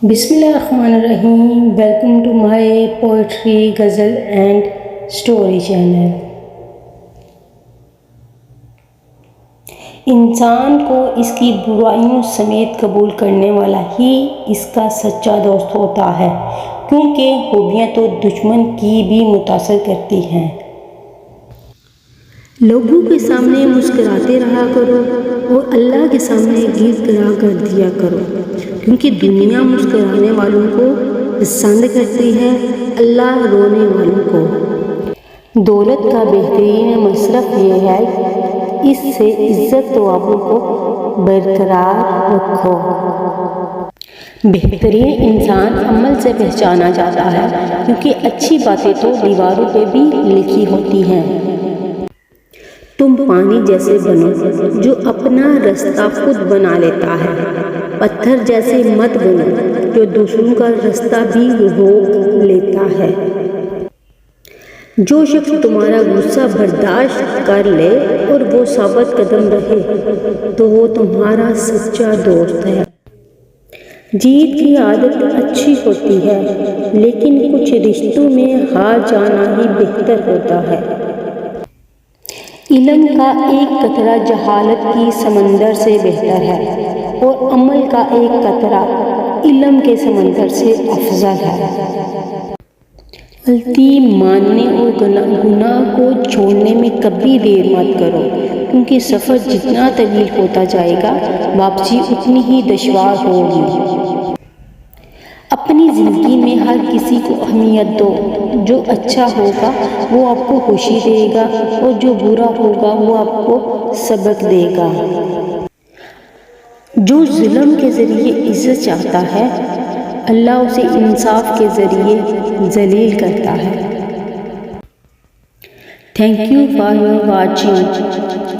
بسم اللہ الرحمن الرحیم. Welcome to my poetry ghazal and story channel. انسان کو اس کی برائیوں سمیت قبول کرنے والا ہی اس کا سچا دوست ہوتا ہے، کیونکہ خوبیاں تو دشمن کی بھی متاثر کرتی ہیں. لوگوں کے سامنے مسکراتے رہا کرو اور اللہ کے سامنے گڑ گڑا کر دیا کرو، کیونکہ دنیا مسکرانے والوں کو پسند کرتی ہے، اللہ رونے والوں کو. دولت کا بہترین مصرف یہ ہے اس سے عزت و آبرو کو برقرار رکھو. بہترین انسان عمل سے پہچانا جاتا ہے، کیونکہ اچھی باتیں تو دیواروں پہ بھی لکھی ہوتی ہیں. تم پانی جیسے بنو جو اپنا رستہ خود بنا لیتا ہے، پتھر جیسے مت بنو جو دوسروں کا رستہ بھی روک لیتا ہے. جو شخص تمہارا غصہ برداشت کر لے اور وہ ثابت قدم رہے تو وہ تمہارا سچا دوست ہے. جیت کی عادت اچھی ہوتی ہے، لیکن کچھ رشتوں میں ہار جانا ہی بہتر ہوتا ہے. علم کا ایک قطرہ جہالت کی سمندر سے بہتر ہے، اور عمل کا ایک قطرہ علم کے سمندر سے افضل ہے. غلطی ماننے اور گناہ کو چھوڑنے میں کبھی دیر مت کرو، کیونکہ سفر جتنا طویل ہوتا جائے گا واپسی اتنی ہی دشوار ہوگی. اپنی زندگی میں ہر کسی کو اہمیت دو. جو اچھا ہوگا وہ آپ کو خوشی دے گا، اور جو برا ہوگا وہ آپ کو سبق دے گا. جو ظلم کے ذریعے عزت چاہتا ہے، اللہ اسے انصاف کے ذریعے ذلیل کرتا ہے. Thank you for your watching.